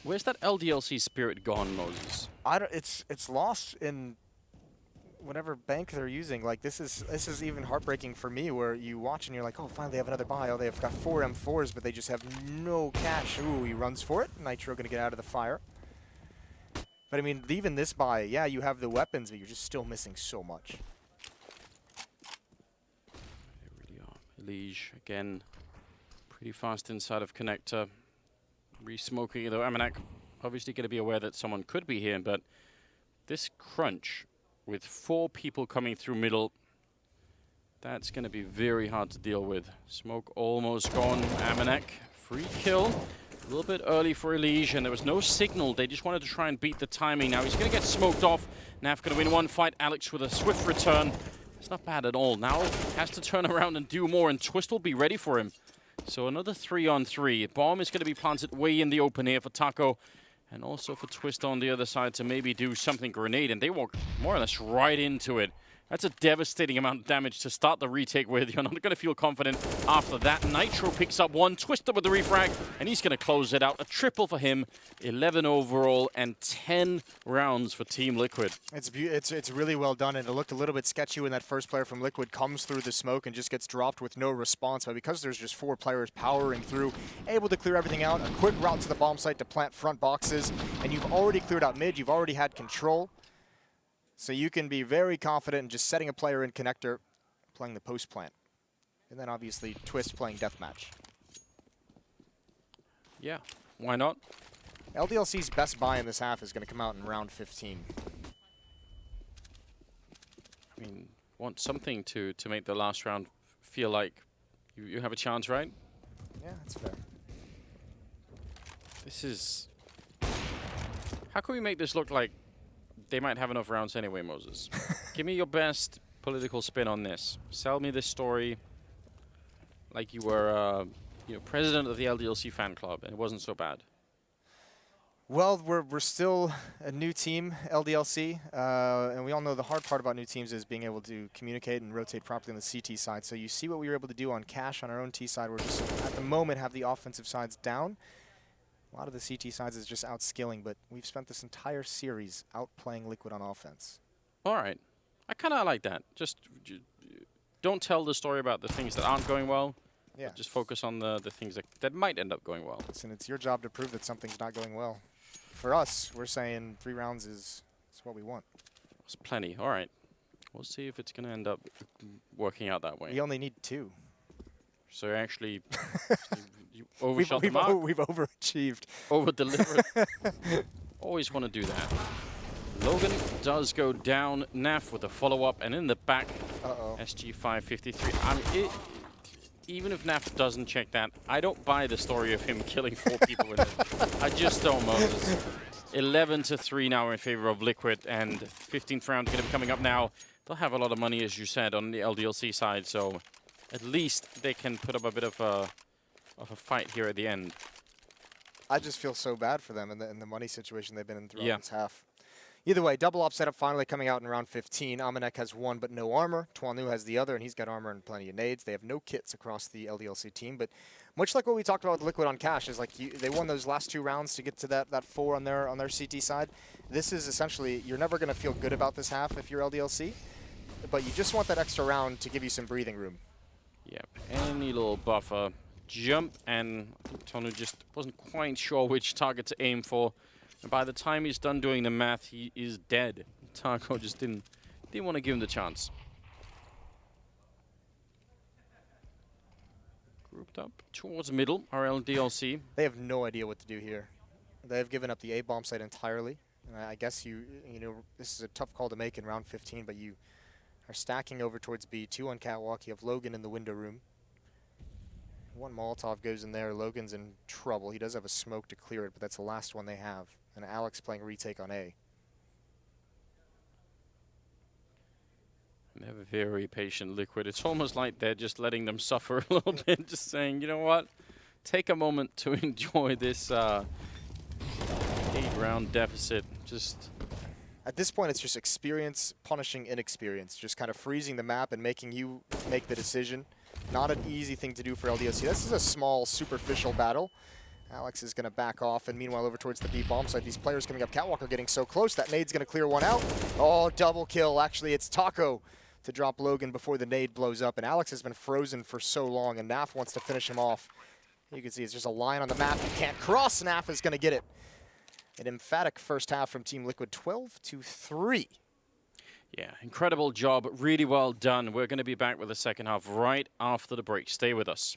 Where's that LDLC spirit gone, Moses? It's lost in whatever bank they're using. Like this is even heartbreaking for me, where you watch and you're like, oh, finally they have another buy. Oh, they've got 4 M4s, but they just have no cash. Ooh, he runs for it. Nitro gonna get out of the fire. But I mean, even this buy, yeah, you have the weapons, but you're just still missing so much. They really are. Liege again, pretty fast inside of connector. Re-smoking though. Amanek obviously going to be aware that someone could be here, but this crunch with 4 people coming through middle, that's going to be very hard to deal with. Smoke almost gone. Amanek, free kill. A little bit early for Liege, and there was no signal. They just wanted to try and beat the timing. Now he's going to get smoked off. Naf going to win one fight. Alex with a swift return. It's not bad at all. Now has to turn around and do more, and Twist will be ready for him. So another 3-on-3. Bomb is going to be planted way in the open here for Taco. And also for Twist on the other side to maybe do something grenade. And they walk more or less right into it. That's a devastating amount of damage to start the retake with. You're not going to feel confident after that. Nitro picks up one, Twister with the refrag, and he's going to close it out. A triple for him, 11 overall, and 10 rounds for Team Liquid. It's really well done, and it looked a little bit sketchy when that first player from Liquid comes through the smoke and just gets dropped with no response. But because there's just 4 players powering through, able to clear everything out, a quick route to the bomb site to plant front boxes, and you've already cleared out mid, you've already had control. So you can be very confident in just setting a player in connector, playing the post plant. And then obviously Twist playing deathmatch. Yeah, why not? LDLC's best buy in this half is going to come out in round 15. I mean, want something to make the last round feel like you have a chance, right? Yeah, that's fair. This is... How can we make this look like they might have enough rounds anyway, Moses? Give me your best political spin on this. Sell me this story like you were, president of the LDLC fan club, and it wasn't so bad. Well, we're still a new team, LDLC, and we all know the hard part about new teams is being able to communicate and rotate properly on the CT side. So you see what we were able to do on Cash on our own T side. We're just, at the moment, have the offensive sides down. A lot of the CT sides is just outskilling, but we've spent this entire series outplaying Liquid on offense. All right. I kind of like that. Just don't tell the story about the things that aren't going well. Yeah. Just focus on the things that might end up going well. Listen, it's your job to prove that something's not going well. For us, we're saying 3 rounds is what we want. It's plenty. All right. We'll see if it's going to end up working out that way. We only need 2. So actually, you overshot the mark. We've overachieved. Over-delivered. Always want to do that. Logan does go down. Naf with a follow-up, and in the back, SG553. I mean, even if Naf doesn't check that, I don't buy the story of him killing 4 people with it. I just don't, Moses. 11-3 now in favor of Liquid, and 15th round going to be coming up now. They'll have a lot of money, as you said, on the LDLC side, so at least they can put up a bit of a fight here at the end. I just feel so bad for them in the money situation they've been in throughout this half. Either way, double op setup finally coming out in round 15. Amanek has 1 but no armor. Tuanu has the other, and he's got armor and plenty of nades. They have no kits across the LDLC team, but much like what we talked about with Liquid on Cash, is like they won those last 2 rounds to get to that 4 on their CT side. This is essentially, you're never going to feel good about this half if you're LDLC, but you just want that extra round to give you some breathing room. Yep, any little buffer jump, and I think Tonu just wasn't quite sure which target to aim for. And by the time he's done doing the math, he is dead. Taco just didn't want to give him the chance. Grouped up towards middle, our LDLC. They have no idea what to do here. They have given up the A bomb site entirely. And I guess you know, this is a tough call to make in round 15, but you are stacking over towards B2 on Catwalk. You have Logan in the window room. One Molotov goes in there. Logan's in trouble. He does have a smoke to clear it, but that's the last one they have. And Alex playing retake on A. They have a very patient Liquid. It's almost like they're just letting them suffer a little bit, just saying, you know what, take a moment to enjoy this 8-round deficit. Just at this point, it's just experience punishing inexperience, just kind of freezing the map and making you make the decision. Not an easy thing to do for LDLC. This is a small, superficial battle. Alex is going to back off, and meanwhile, over towards the B bomb site, these players coming up Catwalk are getting so close. That nade's going to clear one out. Oh, double kill. Actually, it's Taco to drop Logan before the nade blows up, and Alex has been frozen for so long, and Naf wants to finish him off. You can see it's just a line on the map you can't cross. Naf is going to get it. An emphatic first half from Team Liquid, 12-3. yeah, incredible job. Really well done. We're going to be back with the second half right after the break. Stay with us.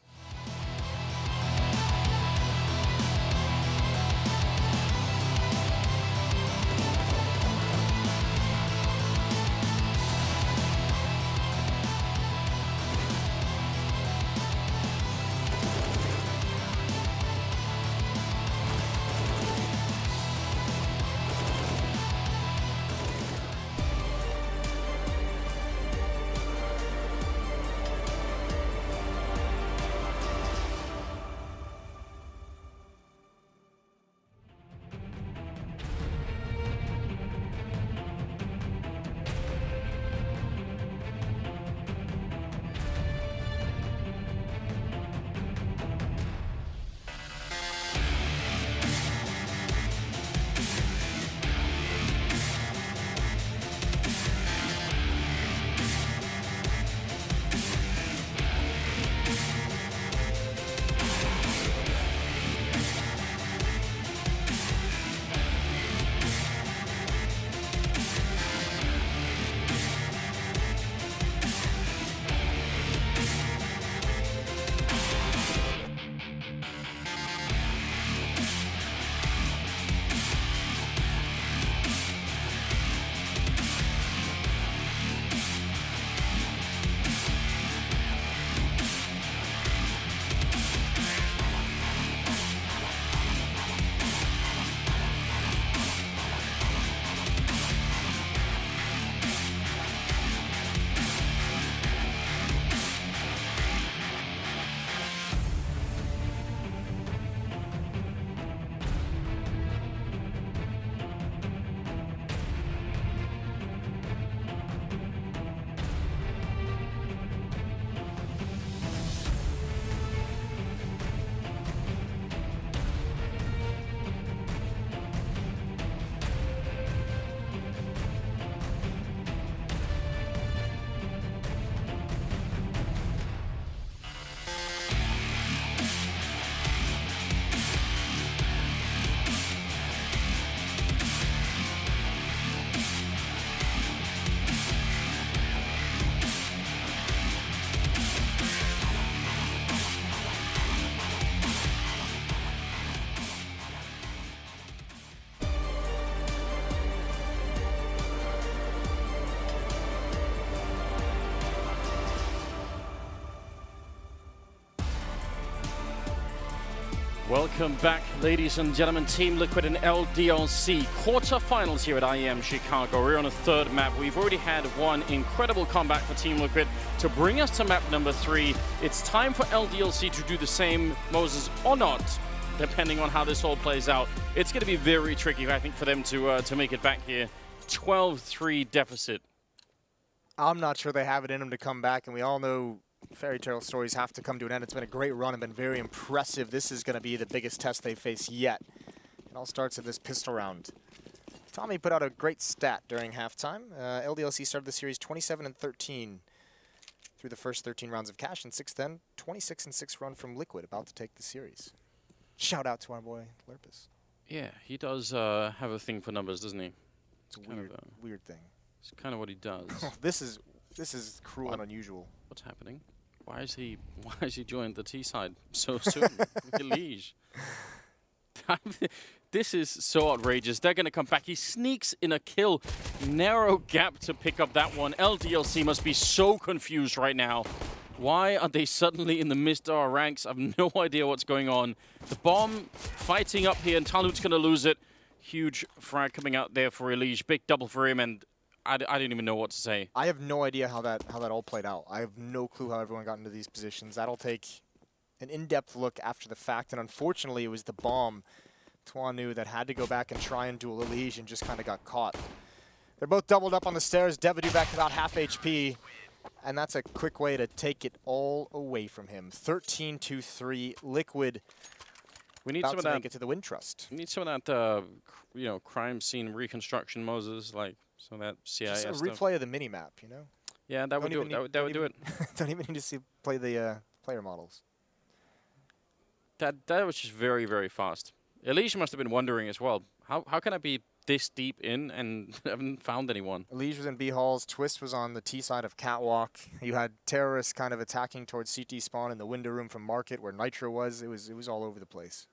Welcome back, ladies and gentlemen. Team Liquid and LDLC quarterfinals here at IEM Chicago. We're on a third map. We've already had one incredible comeback for Team Liquid to bring us to map number 3. It's time for LDLC to do the same, Moses, or not, depending on how this all plays out. It's going to be very tricky, I think, for them to make it back here. 12-3 deficit. I'm not sure they have it in them to come back, and we all know fairy tale stories have to come to an end. It's been a great run and been very impressive. This is going to be the biggest test they face yet. It all starts in this pistol round. Tommy put out a great stat during halftime. LDLC started the series 27-13. through the first 13 rounds of cash, and 6-10, 26-6 run from Liquid, about to take the series. Shout out to our boy Lerpus. Yeah, he does have a thing for numbers, doesn't he? It's a weird thing. It's kind of what he does. This is cruel and unusual. What's happening? Why is he joined the T side so soon? Liege. This is so outrageous. They're going to come back. He sneaks in a kill. Narrow gap to pick up that one. LDLC must be so confused right now. Why are they suddenly in the midst of our ranks? I have no idea what's going on. The bomb fighting up here, and Talut's going to lose it. Huge frag coming out there for Elige. Big double for him, and I didn't even know what to say. I have no idea how that all played out. I have no clue how everyone got into these positions. That'll take an in-depth look after the fact, and unfortunately it was the bomb, Tuanu, that had to go back and try and duel Elige and just kind of got caught. They're both doubled up on the stairs. Devadu back to about half HP, and that's a quick way to take it all away from him. 13-3, Liquid. We need about some of to that. make it to the Wintrust. We need some of that, crime scene reconstruction, Moses, like some of that CIS Just a stuff. replay of the mini-map, you know? Yeah, that would do it. That would do it. Don't even need to play the player models. That was just very, very fast. Elige must have been wondering as well, how can I be this deep in and haven't found anyone? Elige was in B halls. Twist was on the T side of Catwalk. You had terrorists kind of attacking towards CT spawn in the window room from Market where Nitro was. It was all over the place.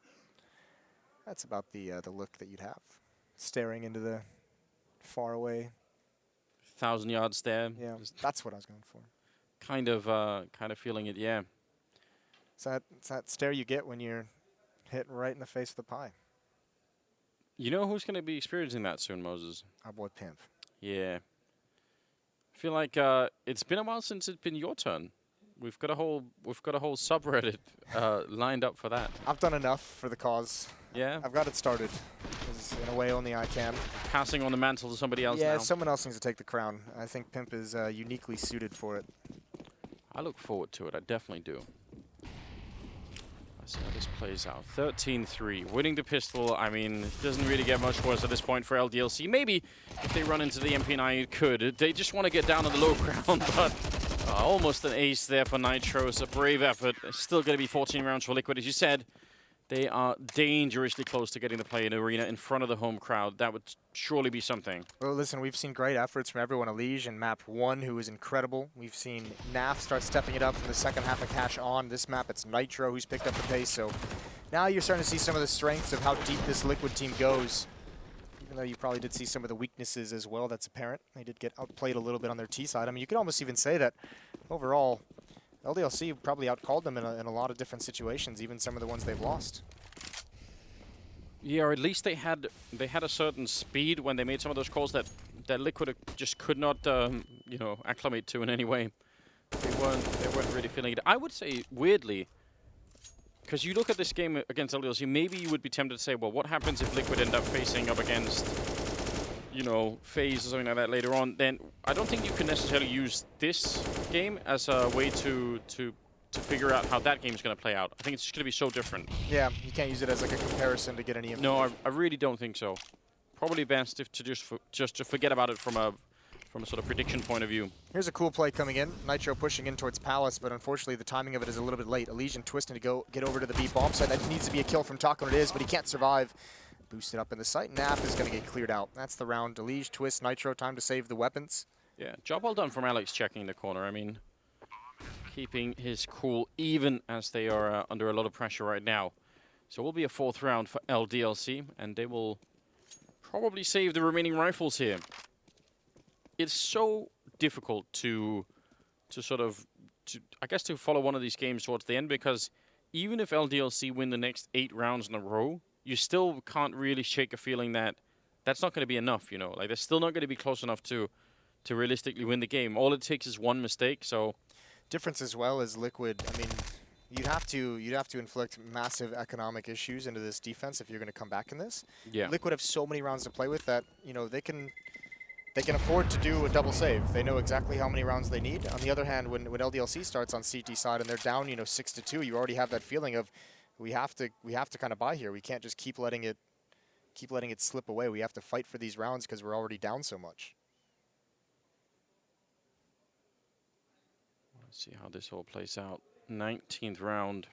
That's about the look that you'd have, staring into the far away. 1,000 yards there. Yeah, Just that's what I was going for. kind of feeling it. Yeah. It's that stare you get when you're hit right in the face of the pie. You know who's going to be experiencing that soon, Moses? Our boy Pimp. Yeah. I feel like it's been a while since it's been your turn. We've got a whole subreddit lined up for that. I've done enough for the cause. Yeah. I've got it started. 'Cause in a way, only I can. Passing on the mantle to somebody else Yeah, now. someone else needs to take the crown. I think Pimp is uniquely suited for it. I look forward to it. I definitely do. Let's see how this plays out. 13-3. Winning the pistol, I mean, it doesn't really get much worse at this point for LDLC. Maybe if they run into the MP9, it could. They just want to get down on the low ground, but almost an ace there for Nitro. It's a brave effort. It's still going to be 14 rounds for Liquid. As you said, they are dangerously close to getting to play in Arena in front of the home crowd. That would surely be something. Well, listen, we've seen great efforts from everyone. Elige in map 1, who is incredible. We've seen NAF start stepping it up from the second half of Cash on. This map, it's Nitro who's picked up the pace. So now you're starting to see some of the strengths of how deep this Liquid team goes. Even though you probably did see some of the weaknesses as well, that's apparent. They did get outplayed a little bit on their T side. I mean, you could almost even say that overall, LDLC probably outcalled them in a lot of different situations, even some of the ones they've lost. Yeah, or at least they had a certain speed when they made some of those calls that Liquid just could not, acclimate to in any way. They weren't really feeling it. I would say, weirdly, because you look at this game against LDLC, maybe you would be tempted to say, well, what happens if Liquid end up facing up against, FaZe or something like that later on? Then I don't think you can necessarily use this game as a way to figure out how that game is going to play out. I think it's just going to be so different. Yeah, you can't use it as like a comparison to get any. No, I really don't think so. Probably best if just to forget about it from a sort of prediction point of view. Here's a cool play coming in. Nitro pushing in towards Palace, but unfortunately the timing of it is a little bit late. Elysian twisting to get over to the B bomb site. That needs to be a kill from Taco, and it is, but he can't survive. Boosted up in the site. Nap is going to get cleared out. That's the round. Elige, Twist, Nitro, time to save the weapons. Yeah, job well done from Alex checking the corner. I mean, keeping his cool even as they are under a lot of pressure right now. So it will be a 4th round for LDLC, and they will probably save the remaining rifles here. It's so difficult to follow one of these games towards the end, because even if LDLC win the next 8 rounds in a row, you still can't really shake a feeling that that's not going to be enough, Like, they're still not going to be close enough to realistically win the game. All it takes is one mistake, so... Difference as well is Liquid. I mean, you'd have to inflict massive economic issues into this defense if you're going to come back in this. Yeah. Liquid have so many rounds to play with that, they can afford to do a double save. They know exactly how many rounds they need. On the other hand, when LDLC starts on CT side and they're down, 6-2, you already have that feeling of we have to kind of buy here. We can't just keep letting it slip away. We have to fight for these rounds because we're already down so much. Let's see how this all plays out. 19th round.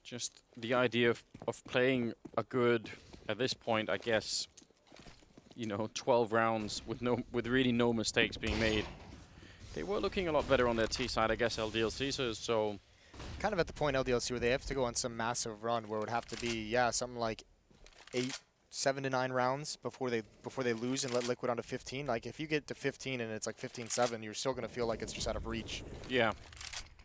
Just the idea of playing a good, at this point, I guess, you know, 12 rounds with really no mistakes being made. They were looking a lot better on their T side, I guess, LDLC. So Kind of at the point LDLC where they have to go on some massive run where it would have to be, yeah, something like 7 to 9 rounds before they lose and let Liquid onto 15. Like if you get to 15 and it's like 15-7, you're still gonna feel like it's just out of reach. yeah.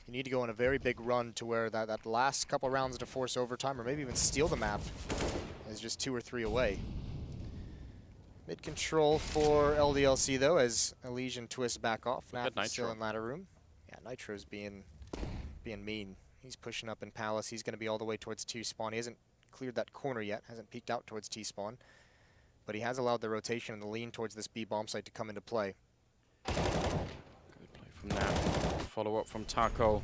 You need to go on a very big run to where that last couple rounds to force overtime or maybe even steal the map is just 2 or 3 away. Mid control for LDLC though as Elysian twists back off. Nat still in ladder room. Yeah, Nitro's being mean. He's pushing up in Palace. He's going to be all the way towards T spawn. He hasn't cleared that corner yet. Hasn't peeked out towards T spawn. But he has allowed the rotation and the lean towards this B bomb site to come into play. Good play from Nat. Follow up from Taco.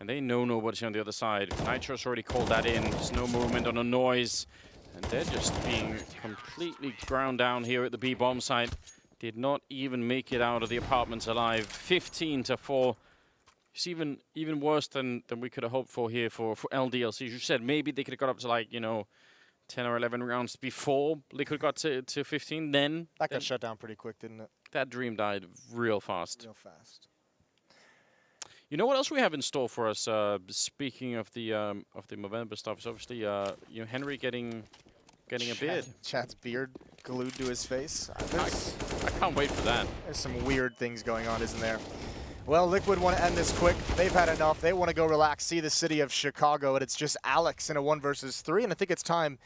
And they know nobody's on the other side. Nitro's already called that in. There's no movement on a noise. And they're just being completely ground down here at the B bomb site. Did not even make it out of the apartments alive. 15-4. It's even worse than we could have hoped for here for LDLC. As you said, maybe they could have got up to like, you know, 10 or 11 rounds before Liquid got to 15. Then that got shut down pretty quick, didn't it? That dream died real fast. Real fast. You know what else we have in store for us? Speaking of the Movember stuff, is obviously you know, Henry getting a beard. Chad's beard glued to his face. I can't wait for that. There's some weird things going on, isn't there? Well, Liquid want to end this quick. They've had enough. They want to go relax, see the city of Chicago, and it's just Alex in a 1 versus 3. And I think it's time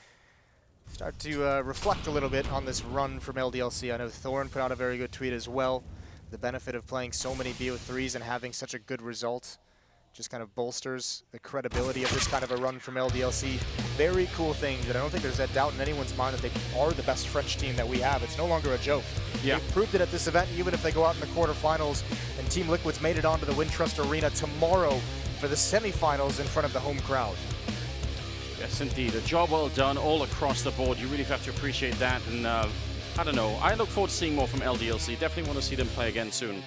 to start to reflect a little bit on this run from LDLC. I know Thorn put out a very good tweet as well. The benefit of playing so many BO3s and having such a good result just kind of bolsters the credibility of this kind of a run from LDLC. Very cool things, and I don't think there's that doubt in anyone's mind that they are the best French team that we have. It's no longer a joke. Yeah. They proved it at this event, even if they go out in the quarterfinals, and Team Liquid's made it onto the Wintrust Arena tomorrow for the semifinals in front of the home crowd. Yes, indeed. A job well done all across the board. You really have to appreciate that, and I don't know. I look forward to seeing more from LDLC. Definitely want to see them play again soon.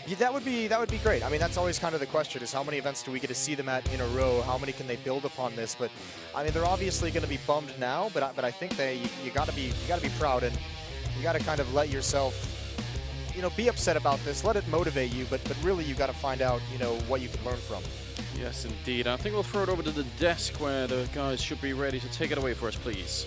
Yeah, that would be great. I mean, that's always kind of the question: is how many events do we get to see them at in a row? How many can they build upon this? But I mean, they're obviously going to be bummed now. But I think you got to be proud, and you got to kind of let yourself, you know, be upset about this. Let it motivate you, but really you got to find out, you know, what you can learn from. Yes, indeed. I think we'll throw it over to the desk where the guys should be ready to take it away for us, please.